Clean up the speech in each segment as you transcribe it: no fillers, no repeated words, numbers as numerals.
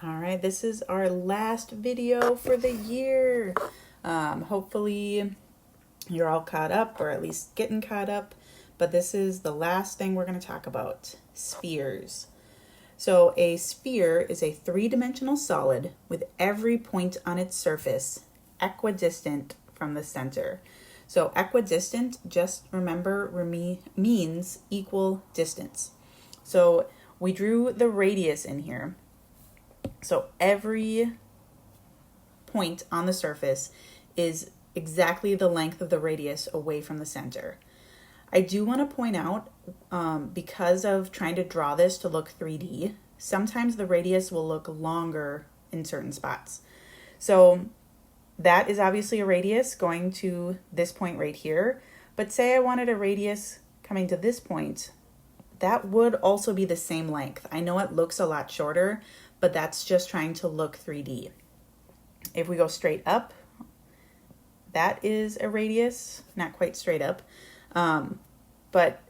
All right, this is our last video for the year. Hopefully you're all caught up, or at least getting caught up, but this is the last thing we're going to talk about: spheres. So a sphere is a three-dimensional solid with every point on its surface equidistant from the center. So equidistant, just remember, means equal distance. So we drew the radius in here. So every point on the surface is exactly the length of the radius away from the center. I do want to point out, because of trying to draw this to look 3D, sometimes the radius will look longer in certain spots. So that is obviously a radius going to this point right here. But say I wanted a radius coming to this point, that would also be the same length. I know it looks a lot shorter, but that's just trying to look 3D. If we go straight up, that is a radius, not quite straight up. But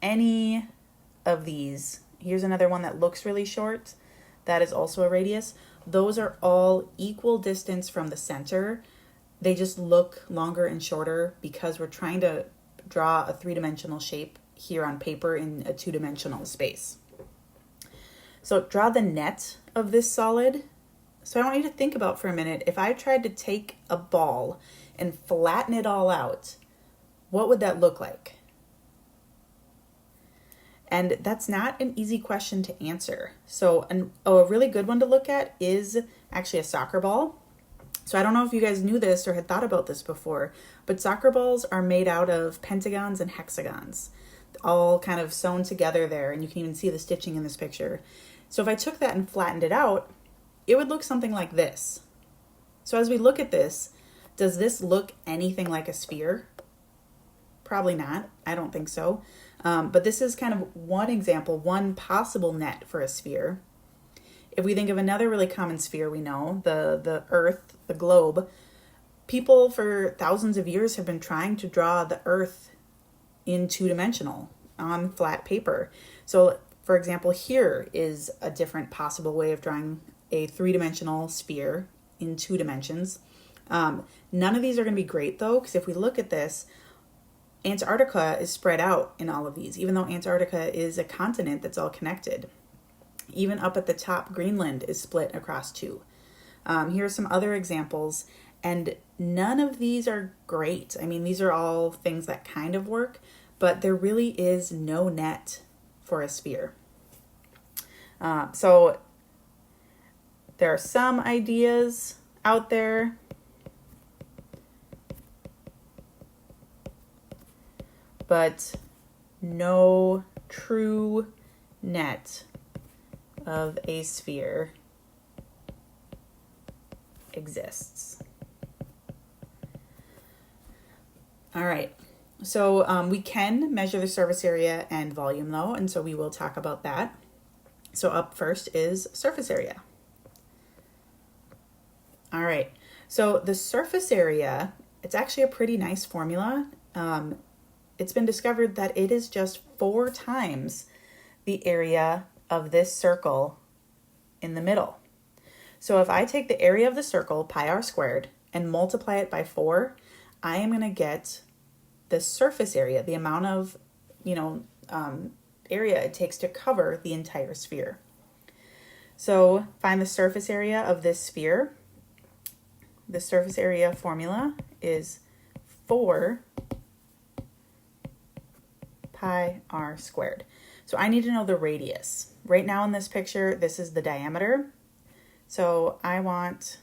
any of these, here's another one that looks really short, that is also a radius. Those are all equal distance from the center. They just look longer and shorter because we're trying to draw a three-dimensional shape here on paper in a two-dimensional space. So draw the net of this solid. So I want you to think about for a minute, if I tried to take a ball and flatten it all out, what would that look like? And that's not an easy question to answer. So a really good one to look at is actually a soccer ball. So I don't know if you guys knew this or had thought about this before, but soccer balls are made out of pentagons and hexagons, all kind of sewn together there, and you can even see the stitching in this picture. So if I took that and flattened it out, it would look something like this. So as we look at this, does this look anything like a sphere? Probably not. I don't think so. But this is kind of one example, one possible net for a sphere. If we think of another really common sphere we know, the Earth, the globe, people for thousands of years have been trying to draw the Earth in two-dimensional on flat paper. So, for example, here is a different possible way of drawing a three-dimensional sphere in 2 dimensions. None of these are going to be great, though, because if we look at this, Antarctica is spread out in all of these, even though Antarctica is a continent that's all connected. Even up at the top, Greenland is split across 2. Here are some other examples, and none of these are great. I mean, these are all things that kind of work, but there really is no net for a sphere. So there are some ideas out there. But no true net of a sphere exists. All right, so we can measure the surface area and volume though, and so we will talk about that. So up first is surface area. All right, so the surface area, it's actually a pretty nice formula. It's been discovered that it is just 4 times the area of this circle in the middle. So if I take the area of the circle, pi r squared, and multiply it by 4, I am going to get the surface area, the amount of, area it takes to cover the entire sphere. So find the surface area of this sphere. The surface area formula is 4 pi r squared. So I need to know the radius. Right now in this picture, this is the diameter. So I want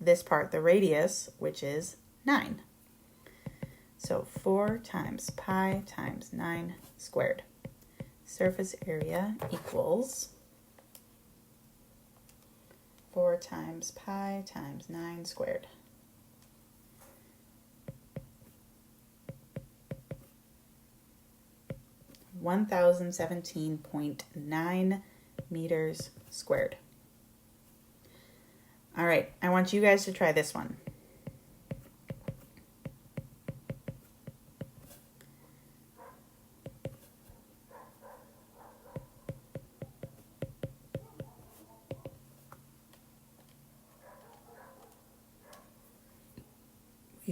this part, the radius, which is 9. So 4 times pi times 9 squared. Surface area equals 4 times pi times 9 squared. (1,017.9 meters squared. All right, I want you guys to try this one.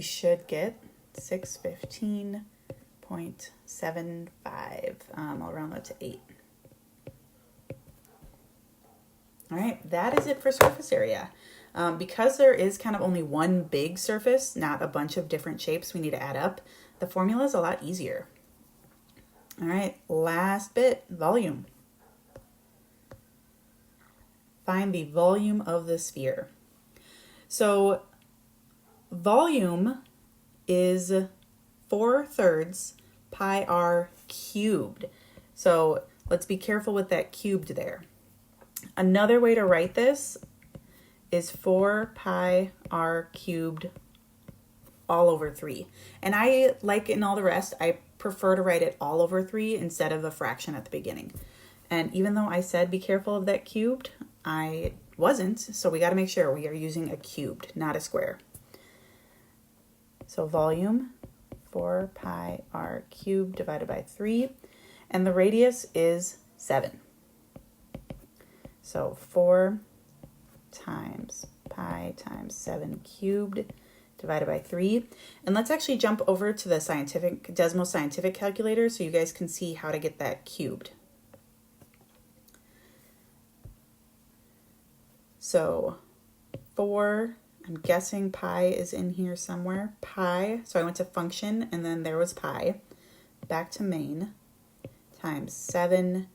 should get 615.75. I'll round that to 8. All right, that is it for surface area. Because there is kind of only one big surface, not a bunch of different shapes we need to add up, the formula is a lot easier. All right, last bit, volume. Find the volume of the sphere. So volume is 4/3 pi r cubed. So let's be careful with that cubed there. Another way to write this is 4 pi r cubed all over 3. And I, like in all the rest, I prefer to write it all over 3 instead of a fraction at the beginning. And even though I said be careful of that cubed, I wasn't, so we got to make sure we are using a cubed, not a square. So volume, 4 pi r cubed divided by 3, and the radius is 7. So 4 times pi times 7 cubed divided by 3. And let's actually jump over to the Desmo Scientific calculator so you guys can see how to get that cubed. So 4, I'm guessing pi is in here somewhere. Pi, so I went to function and then there was pi. Back to main, times 7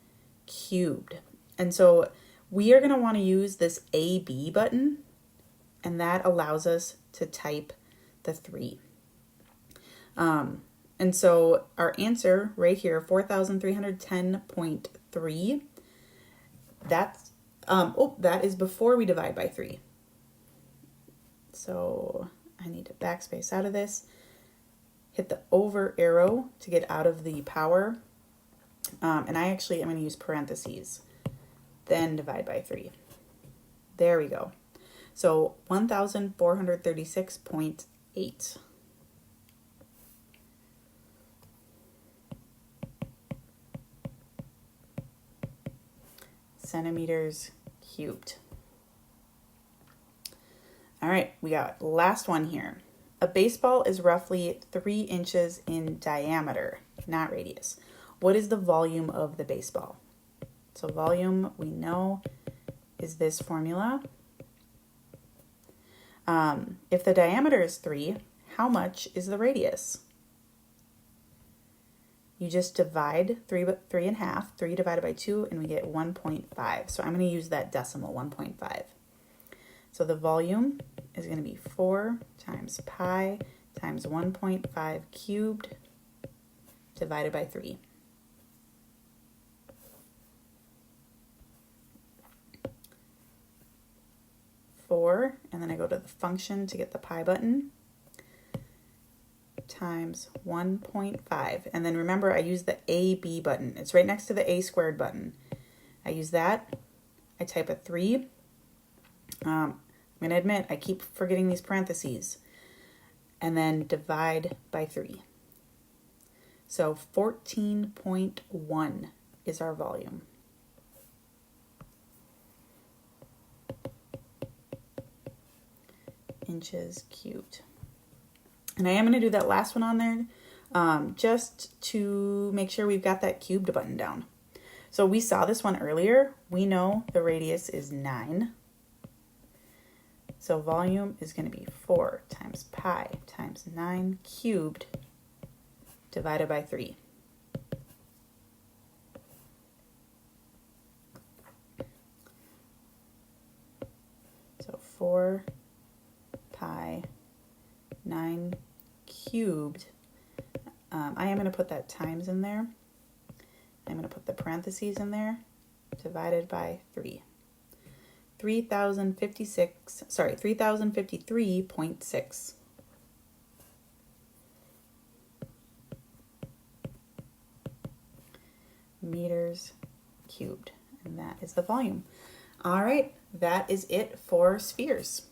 cubed. And so we are going to want to use this AB button, and that allows us to type the 3. And so our answer right here, 4,310.3, that's, that is before we divide by 3. So I need to backspace out of this, hit the over arrow to get out of the power. And I'm going to use parentheses, then divide by 3. There we go. So 1,436.8. Centimeters cubed. All right, we got last one here. A baseball is roughly 3 inches in diameter, not radius. What is the volume of the baseball? So volume, we know, is this formula. If the diameter is 3, how much is the radius? You just divide 3 in half, 3 divided by 2, and we get 1.5. So I'm going to use that decimal, 1.5. So the volume is going to be 4 times pi times 1.5 cubed divided by 3. And then I go to the function to get the pi button, times 1.5. And then remember, I use the AB button. It's right next to the A squared button. I use that. I type a 3. I'm going to admit, I keep forgetting these parentheses. And then divide by 3. So 14.1 is our volume. Inches cubed. And I am going to do that last one on there just to make sure we've got that cubed button down. So we saw this one earlier. We know the radius is 9. So volume is going to be 4 times pi times 9 cubed divided by 3. So 4 pi 9 cubed. I am going to put that times in there. I'm going to put the parentheses in there. Divided by 3. 3,053.6. Meters cubed. And that is the volume. All right, that is it for spheres.